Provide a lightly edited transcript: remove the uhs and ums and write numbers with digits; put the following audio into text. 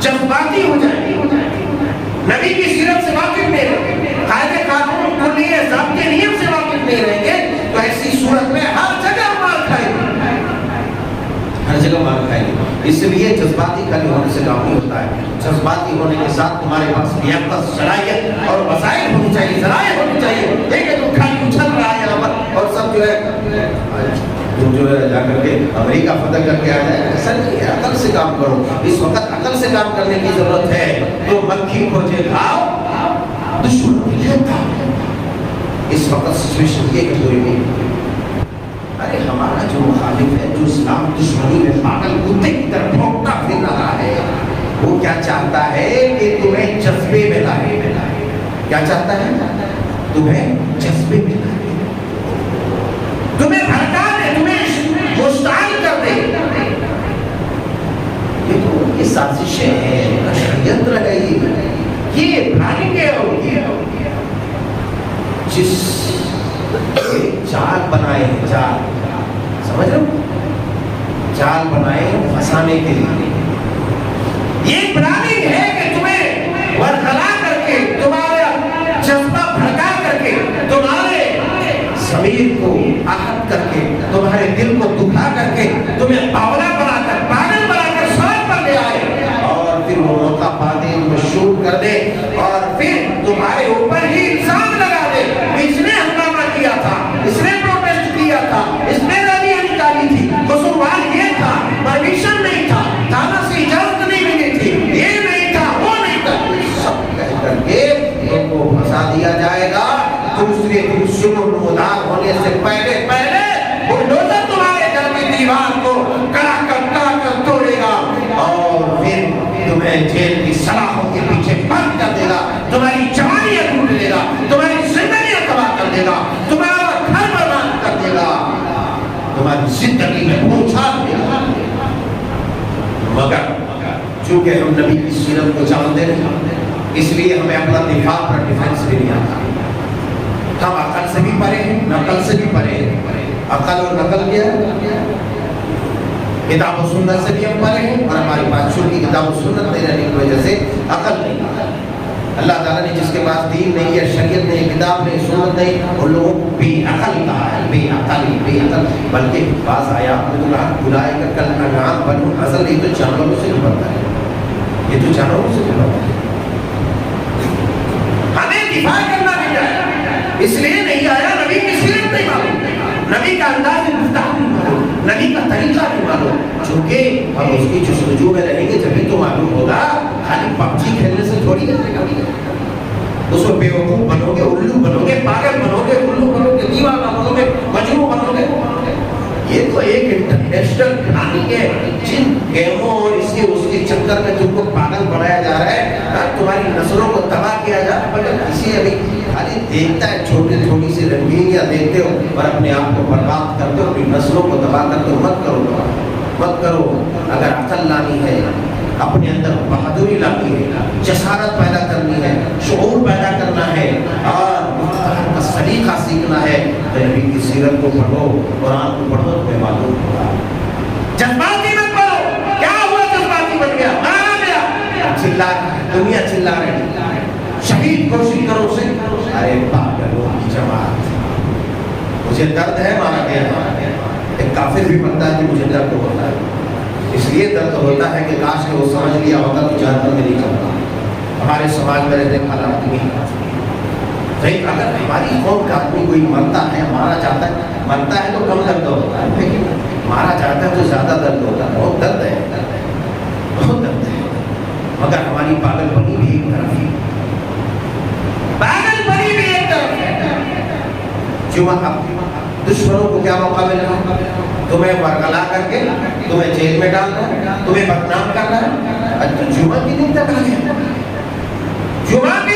جذباتی ہو جائیں گے، نبی کی سیرت سے واقف نہیں رہیں گے، قاعدے قانون کلیے ضابطے نیم سے واقف نہیں رہیں گے، تو ایسی صورت میں ہر جگہ مار کھائیں گے، ہر جگہ مار کھائیں گے۔ اس لیے جذباتی خالی ہونے سے کام نہیں ہوتا ہے، جذباتی ہونے کے ساتھ تمہارے پاس لیاقت، صلاحیت اور وسائل ہونی چاہیے، ذرائع ہونی چاہیے۔ ایک ہے تو خالی اچھل رہا ہے یہاں پر اور سب جو ہے جا کر کے امریکہ فتح کر کے آ جائے، ایسا نہیں ہے، عقل سے کام کرو۔ اس وقت عقل سے کام کرنے کی ضرورت ہے۔ تو مکھی کھوجے کھاؤ، دشمن کو لیتا۔ اس وقت سچویشن یہ کہ کوئی نہیں، ارے ہمارا جو مخالف ہے، جو اسلام دشمنی میں پاگل کتے کی طرف بھونکتا پھر رہا ہے، وہ کیا چاہتا ہے کہ تمہیں جذبے میں لائے۔ کیا چاہتا ہے؟ تمہیں جذبے میں لائے، تمہیں بھڑکا دے، تمہیں مشتعل کر دے۔ یہ سازشیں ہیں، شریعت رہی، یہ پلاننگ ہے۔ اور جس جال بنائے ہیں، جال سمجھ رہے ہو، جال بنائے پھنسانے کے لیے، یہ پلاننگ ہے کہ تمہیں ورغلا کر کے، تمہارا جذبہ بھڑکا کر کے، تمہارے ضمیر کو آہت کر کے، تمہارے دل کو دکھا کر کے، تمہیں باولا بنا کر، پاگل بنا کر سڑک پر لے آئے، اور پھر وہ موقع پا دے، مشہور کر دے، اور پھر تمہارے اوپر ہی الزام لگا دے، اس نے ہنگامہ کیا تھا، اس نے پروٹیسٹ کیا تھا، اس نے ریلیاں نکالی تھی، قصوروار یہ تھا، پرمیشن نہیں تھا، تھانہ سے اجازت نہیں ملی تھی، یہ نہیں تھا، وہ نہیں تھا، سب کہہ کر کے ان کو پھنسا دیا جائے گا۔ دوسرے دن شروع نمودار ہونے سے پہلے وہ لوزر تمہارے گھر کی دیوار کو کڑا کر توڑے گا، اور پھر تمہیں جیل کی سلاخوں کے پیچھے بند کر دے گا، تمہاری جوانیاں لوٹ لے گا، تمہاری زندگیاں تباہ کر دے گا، تمہارا گھر برباد کر دے گا، تمہاری زندگی میں پہنچا دے گا۔ مگر چونکہ ہم نبی کی سیرت کو جانتے ہیں، اس لیے ہمیں اپنا دفاع پر ڈیفنس بھی نہیں آتا۔ ہم عقل سے بھی پرے ہیں، نقل سے بھی پرے ہیں۔ عقل اور نقل کیا ہے؟ کتاب و سنت سے بھی ہم پرے ہیں، اور ہماری پاس چھوٹی کتاب و سنت نہیں رہنے کی وجہ سے عقل نہیں ہے۔ اللہ تعالیٰ نے جس کے پاس دین نہیں ہے، شریعت نہیں، کتاب نہیں، سنت نہیں، ان لوگوں کو بے عقل کہا ہے، بے عقل۔ بلکہ بعض آیات میں تو کہا اولئک کالانعام بل هم اضل، یہ تو جانوروں سے بھی بڑھتا ہے، یہ تو جانوروں سے بھی بڑھتا ہے۔ ہمیں دفاع کرنا بھی چاہیے، اس لیے نہیں آیا، نبی کی سیرت نہیں معلوم، نبی کا انداز گفتگو نہیں معلوم، نبی کا طریقہ نہیں معلوم، چونکہ ہم اس کی جستجو میں رہیں گے جبھی تو معلوم ہوگا۔ خالی پب جی کھیلنے سے تھوڑی نہیں گا، اس میں بیوقوف بنو گے، الو بنو گے، پاگل بنو گے، الو بنو گے، دیوانہ بنو گے، مجنون بنو گے۔ یہ تو ایک انٹرنیشنل پلاننگ ہے، جن گیموں اور اس کے چکر میں تم کو پاگل بنایا جا رہا ہے، تمہاری نسلوں کو تباہ کیا جا رہا ہے۔ مگر کسی ابھی خالی دیکھتا ہے، چھوٹی سی رنگینیاں دیکھتے ہو اور اپنے آپ کو برباد کرتے ہو، اپنی نسلوں کو تباہ کرتے ہو۔ مت کرو۔ اگر عقل لانی ہے، اپنے اندر بہادری لانی ہے، جسارت پیدا کرنی ہے، شعور پیدا کرنا ہے، اور مختلف کا سلیقہ سیکھنا ہے، تو نبی کی سیرت کو پڑھو، قرآن کو پڑھو، تمہیں معلوم ہوگا۔ جذباتی مت پڑھو، کیا ہوا جذباتی بن گیا، مارا گیا، چلا دنیا چلا رہی، شہید کوشش کرو اسے، ارے پاگلوں کی جماعت، مجھے درد ہے، مارا گیا۔ ایک کافر بھی پڑھتا ہے کہ مجھے درد ہوتا ہے، اس لیے درد ہوتا ہے کہ کاش کہ وہ سمجھ لیا ہوتا تو جہنم میں نہیں چلتا۔ ہمارے سماج میں رہنے حالات نہیں صحیح۔ اگر ہماری قوم کا آدمی کوئی مرتا ہے، مارا جاتا ہے، مرتا ہے تو کم درد ہوتا ہے، لیکن مارا جاتا ہے تو زیادہ درد ہوتا ہے، بہت درد ہے، بہت درد ہے۔ مگر ہماری پاگل پنی بھی ایک طرف ہے، پاگل پنی بھی ایک طرف ہے۔ دشمنوں کو کیا موقع ملا؟ تمہیں ورغلا کر کے تمہیں جیل میں ڈالنا ہے، تمہیں بدنام کرنا ہے۔ جمعہ کی دن تک آ گیا، جمعہ کی